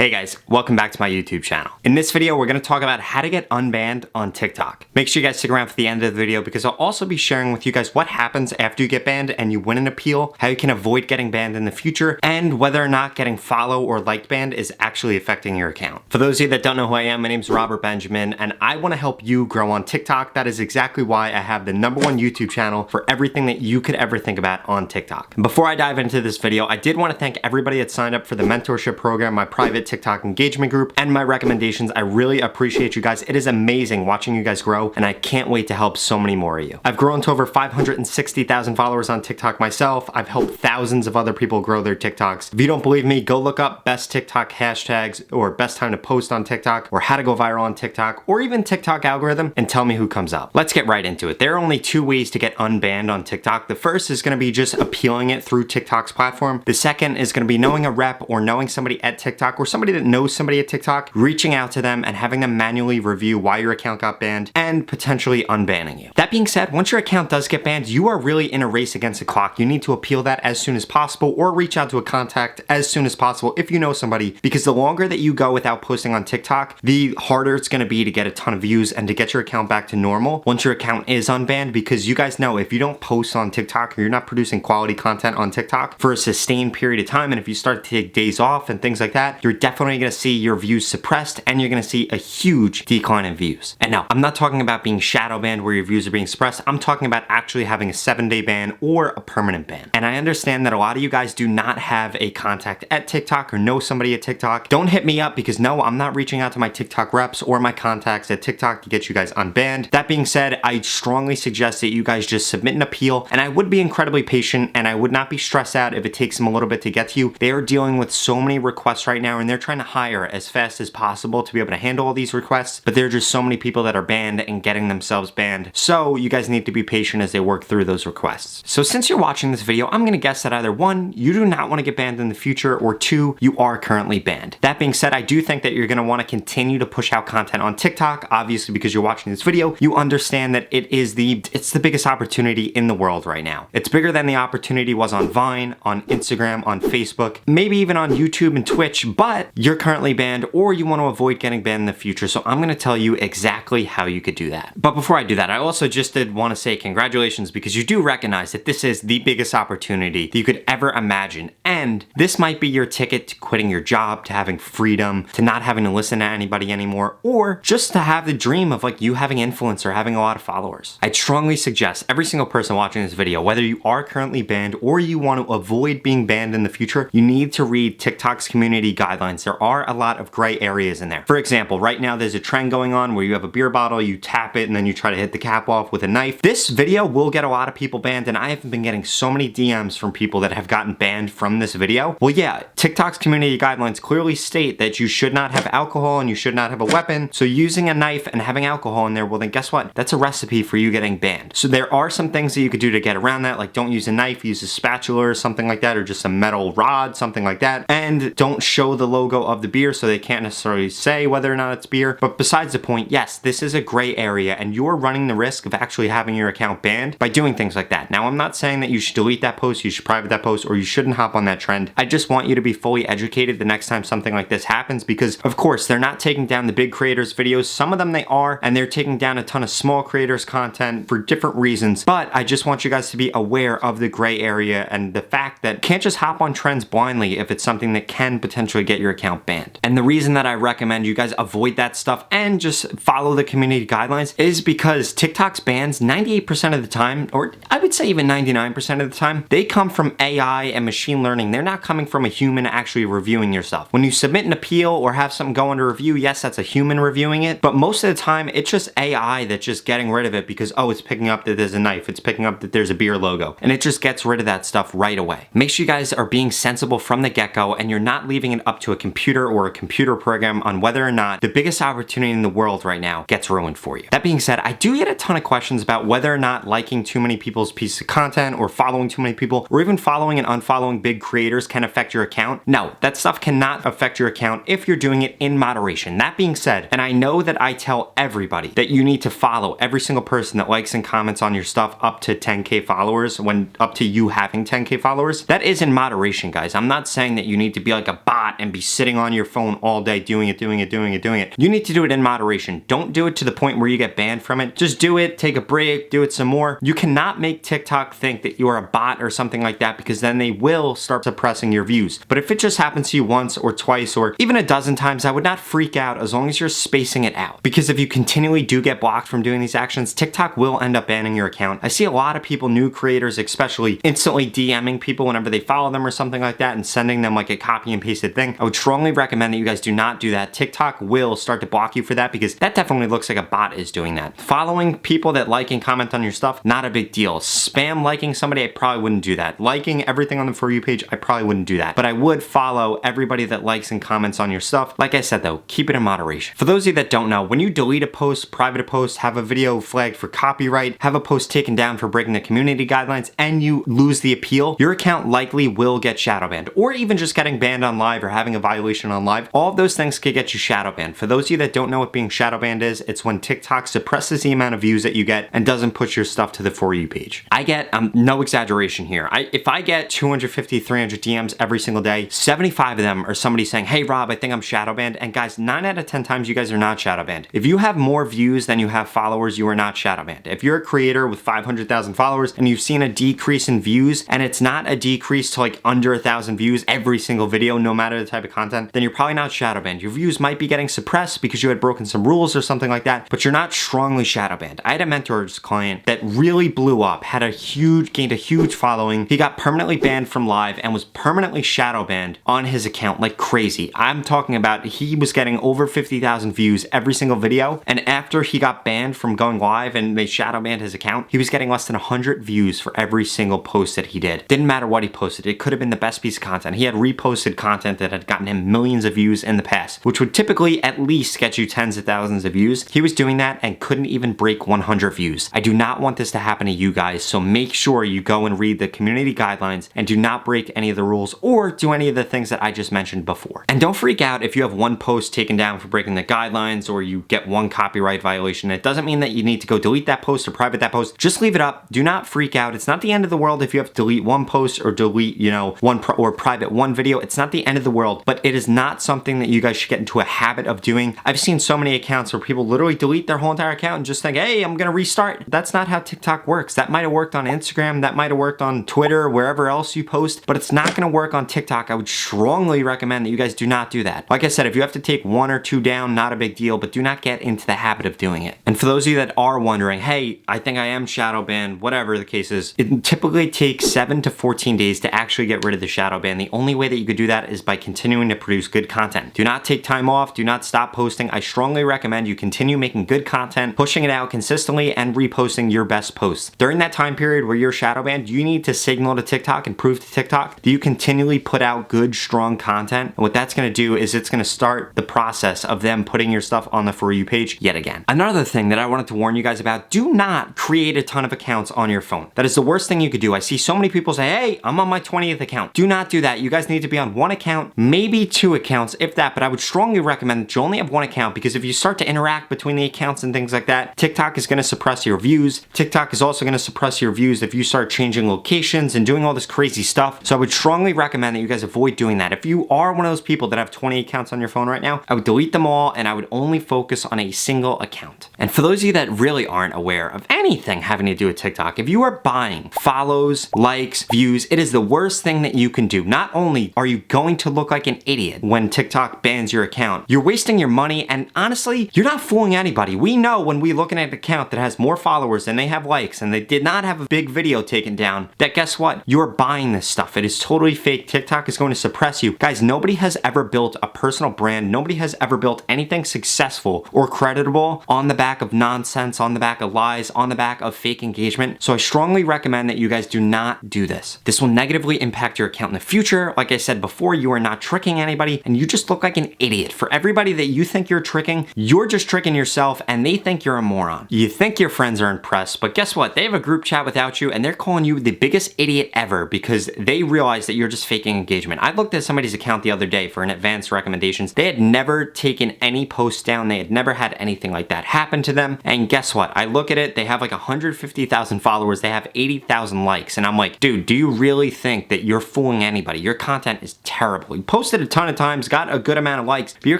Hey guys, welcome back to my YouTube channel. In this video, we're going to talk about how to get unbanned on TikTok. Make sure you guys stick around for the end of the video because I'll also be sharing with you guys what happens after you get banned and you win an appeal, how you can avoid getting banned in the future, and whether or not getting follow or liked banned is actually affecting your account. For those of you that don't know who I am, my name is Robert Benjamin and I want to help you grow on TikTok. That is exactly why I have the #1 YouTube channel for everything that you could ever think about on TikTok. And before I dive into this video, I did want to thank everybody that signed up for the mentorship program, my private TikTok engagement group, and my recommendations. I really appreciate you guys. It is amazing watching you guys grow, and I can't wait to help so many more of you. I've grown to over 560,000 followers on TikTok myself. I've helped thousands of other people grow their TikToks. If you don't believe me, go look up best TikTok hashtags or best time to post on TikTok or how to go viral on TikTok or even TikTok algorithm and tell me who comes up. Let's get right into it. There are only two ways to get unbanned on TikTok. The first is going to be just appealing it through TikTok's platform. The second is going to be knowing a rep or knowing somebody at TikTok or somebody that knows somebody at TikTok, reaching out to them and having them manually review why your account got banned and potentially unbanning you. That being said, once your account does get banned, you are really in a race against the clock. You need to appeal that as soon as possible or reach out to a contact as soon as possible if you know somebody, because the longer that you go without posting on TikTok, the harder it's going to be to get a ton of views and to get your account back to normal once your account is unbanned, because you guys know if you don't post on TikTok or you're not producing quality content on TikTok for a sustained period of time, and if you start to take days off and things like that, you're definitely going to see your views suppressed and you're going to see a huge decline in views. And now, I'm not talking about being shadow banned where your views are being suppressed. I'm talking about actually having a 7-day ban or a permanent ban. And I understand that a lot of you guys do not have a contact at TikTok or know somebody at TikTok. Don't hit me up because no, I'm not reaching out to my TikTok reps or my contacts at TikTok to get you guys unbanned. That being said, I strongly suggest that you guys just submit an appeal, and I would be incredibly patient and I would not be stressed out if it takes them a little bit to get to you. They are dealing with so many requests right now and they're trying to hire as fast as possible to be able to handle all these requests, but there are just so many people that are banned and getting themselves banned. So you guys need to be patient as they work through those requests. So since you're watching this video, I'm gonna guess that either 1, you do not want to get banned in the future, or 2, you are currently banned. That being said, I do think that you're gonna want to continue to push out content on TikTok. Obviously, because you're watching this video, you understand that it's the biggest opportunity in the world right now. It's bigger than the opportunity was on Vine, on Instagram, on Facebook, maybe even on YouTube and Twitch, but you're currently banned or you want to avoid getting banned in the future. So I'm going to tell you exactly how you could do that. But before I do that, I also just did want to say congratulations, because you do recognize that this is the biggest opportunity that you could ever imagine. And this might be your ticket to quitting your job, to having freedom, to not having to listen to anybody anymore, or just to have the dream of like you having influence or having a lot of followers. I'd strongly suggest every single person watching this video, whether you are currently banned or you want to avoid being banned in the future, you need to read TikTok's community guidelines. There are a lot of gray areas in there. For example, right now there's a trend going on where you have a beer bottle, you tap it, and then you try to hit the cap off with a knife. This video will get a lot of people banned, and I have been getting so many DMs from people that have gotten banned from this video. Well, yeah, TikTok's community guidelines clearly state that you should not have alcohol and you should not have a weapon. So using a knife and having alcohol in there, well then guess what? That's a recipe for you getting banned. So there are some things that you could do to get around that, like don't use a knife, use a spatula or something like that, or just a metal rod, something like that. And don't show the logo of the beer so they can't necessarily say whether or not it's beer. But besides the point, yes, this is a gray area and you're running the risk of actually having your account banned by doing things like that. Now, I'm not saying that you should delete that post, you should private that post, or you shouldn't hop on that trend. I just want you to be fully educated the next time something like this happens, because of course they're not taking down the big creators' videos. Some of them they are, and they're taking down a ton of small creators' content for different reasons. But I just want you guys to be aware of the gray area and the fact that you can't just hop on trends blindly if it's something that can potentially get your account banned. And the reason that I recommend you guys avoid that stuff and just follow the community guidelines is because TikTok's bans 98% of the time, or I would say even 99% of the time, they come from AI and machine learning. They're not coming from a human actually reviewing your stuff. When you submit an appeal or have something go under review, yes, that's a human reviewing it, but most of the time it's just AI that's just getting rid of it because, oh, it's picking up that there's a knife, it's picking up that there's a beer logo, and it just gets rid of that stuff right away. Make sure you guys are being sensible from the get-go and you're not leaving it up to a computer or a computer program on whether or not the biggest opportunity in the world right now gets ruined for you. That being said, I do get a ton of questions about whether or not liking too many people's pieces of content or following too many people or even following and unfollowing big creators can affect your account. No, that stuff cannot affect your account if you're doing it in moderation. That being said, and I know that I tell everybody that you need to follow every single person that likes and comments on your stuff up to 10K followers, when up to you having 10K followers, that is in moderation, guys. I'm not saying that you need to be like a bot and be sitting on your phone all day doing it. You need to do it in moderation. Don't do it to the point where you get banned from it. Just do it, take a break, do it some more. You cannot make TikTok think that you are a bot or something like that, because then they will start suppressing your views. But if it just happens to you once or twice or even a dozen times, I would not freak out as long as you're spacing it out. Because if you continually do get blocked from doing these actions, TikTok will end up banning your account. I see a lot of people, new creators especially, instantly DMing people whenever they follow them or something like that and sending them like a copy and pasted thing. I would strongly recommend that you guys do not do that. TikTok will start to block you for that, because that definitely looks like a bot is doing that. Following people that like and comment on your stuff, not a big deal. Spam liking somebody, I probably wouldn't do that. Liking everything on the For You page, I probably wouldn't do that. But I would follow everybody that likes and comments on your stuff. Like I said though, keep it in moderation. For those of you that don't know, when you delete a post, private a post, have a video flagged for copyright, have a post taken down for breaking the community guidelines, and you lose the appeal, your account likely will get shadow banned, or even just getting banned on live or having a violation on live. All of those things could get you shadow banned. For those of you that don't know what being shadow banned is, it's when TikTok suppresses the amount of views that you get and doesn't push your stuff to the For You page. I get, no exaggeration here, if I get 250, 300 DMs every single day, 75 of them are somebody saying, hey Rob, I think I'm shadow banned. And guys, 9 out of 10 times you guys are not shadow banned. If you have more views than you have followers, you are not shadow banned. If you're a creator with 500,000 followers and you've seen a decrease in views, and it's not a decrease to like under 1,000 views every single video, no matter the type of content, then you're probably not shadow banned. Your views might be getting suppressed because you had broken some rules or something like that, but you're not strongly shadow banned. I had a mentor's client that really blew up, gained a huge following. He got permanently banned from live and was permanently shadow banned on his account like crazy. I'm talking about he was getting over 50,000 views every single video, and after he got banned from going live and they shadow banned his account, he was getting less than 100 views for every single post that he did. Didn't matter what he posted. It could have been the best piece of content. He had reposted content that had gotten him millions of views in the past, which would typically at least get you tens of thousands of views. He was doing that and couldn't even break 100 views. I do not want this to happen to you guys, so make sure you go and read the community guidelines and do not break any of the rules or do any of the things that I just mentioned before. And don't freak out if you have one post taken down for breaking the guidelines or you get one copyright violation. It doesn't mean that you need to go delete that post or private that post. Just leave it up. Do not freak out. It's not the end of the world if you have to delete one post or delete, or private one video. It's not the end of the world, but it is not something that you guys should get into a habit of doing. I've seen so many accounts where people literally delete their whole entire account and just think, hey, I'm gonna restart. That's not how TikTok works. That might have worked on Instagram, that might have worked on Twitter, wherever else you post, but it's not gonna work on TikTok. I would strongly recommend that you guys do not do that. Like I said, if you have to take 1 or 2 down, not a big deal, but do not get into the habit of doing it. And for those of you that are wondering, hey, I think I am shadow banned, whatever the case is, it typically takes 7 to 14 days to actually get rid of the shadow ban. The only way that you could do that is by continuing to produce good content. Do not take time off, do not stop posting. I strongly recommend you continue making good content, pushing it out consistently, and reposting your best posts. During that time period where you're shadow banned, you need to signal to TikTok and prove to TikTok that you continually put out good, strong content. And what that's gonna do is it's gonna start the process of them putting your stuff on the For You page yet again. Another thing that I wanted to warn you guys about, do not create a ton of accounts on your phone. That is the worst thing you could do. I see so many people say, hey, I'm on my 20th account. Do not do that. You guys need to be on 1 account, maybe 2 accounts, if that, but I would strongly recommend that you only have 1 account, because if you start to interact between the accounts and things like that, TikTok is gonna suppress your views. TikTok is also gonna suppress your views if you start changing locations and doing all this crazy stuff. So I would strongly recommend that you guys avoid doing that. If you are one of those people that have 20 accounts on your phone right now, I would delete them all and I would only focus on a single account. And for those of you that really aren't aware of anything having to do with TikTok, if you are buying follows, likes, views, it is the worst thing that you can do. Not only are you going to look like an idiot when TikTok bans your account, you're wasting your money, and honestly, you're not fooling anybody. We know when we look at an account that has more followers than they have likes and they did not have a big video taken down, that guess what? You're buying this stuff. It is totally fake. TikTok is going to suppress you. Guys, nobody has ever built a personal brand. Nobody has ever built anything successful or creditable on the back of nonsense, on the back of lies, on the back of fake engagement. So I strongly recommend that you guys do not do this. This will negatively impact your account in the future. Like I said before, you are not tricking anybody and you just look like an idiot. For everybody that you think you're tricking, you're just tricking yourself and they think you're a moron. You think your friends are impressed, but guess what? They have a group chat without you and they're calling you the biggest idiot ever because they realize that you're just faking engagement. I looked at somebody's account the other day for an advanced recommendations. They had never taken any posts down. They had never had anything like that happen to them. And guess what? I look at it, they have like 150,000 followers. They have 80,000 likes. And I'm like, dude, do you really think that you're fooling anybody? Your content is terrible. You post posted a ton of times, got a good amount of likes, but your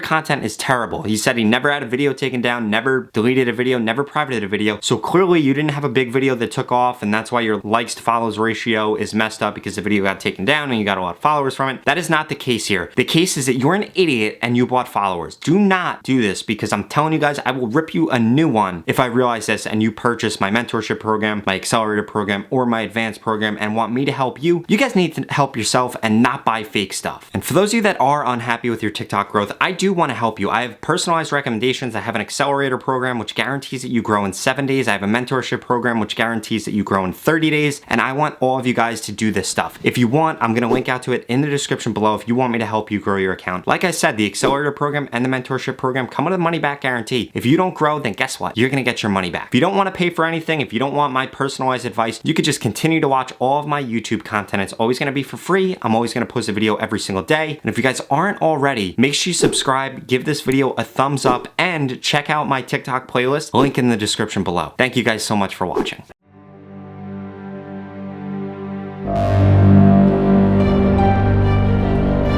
content is terrible. He said he never had a video taken down, never deleted a video, never privated a video. So clearly you didn't have a big video that took off, and that's why your likes to follows ratio is messed up, because the video got taken down and you got a lot of followers from it. That is not the case here. The case is that you're an idiot and you bought followers. Do not do this, because I'm telling you guys, I will rip you a new one if I realize this and you purchase my mentorship program, my accelerator program, or my advanced program and want me to help you. You guys need to help yourself and not buy fake stuff. And for those of you that are unhappy with your TikTok growth, I do want to help you. I have personalized recommendations. I have an accelerator program which guarantees that you grow in 7 days. I have a mentorship program which guarantees that you grow in 30 days. And I want all of you guys to do this stuff. If you want, I'm going to link out to it in the description below if you want me to help you grow your account. Like I said, the accelerator program and the mentorship program come with a money back guarantee. If you don't grow, then guess what? You're going to get your money back. If you don't want to pay for anything, if you don't want my personalized advice, you could just continue to watch all of my YouTube content. It's always going to be for free. I'm always going to post a video every single day. And if you guys aren't already, make sure you subscribe, give this video a thumbs up, and check out my TikTok playlist. Link in the description below. Thank you guys so much for watching.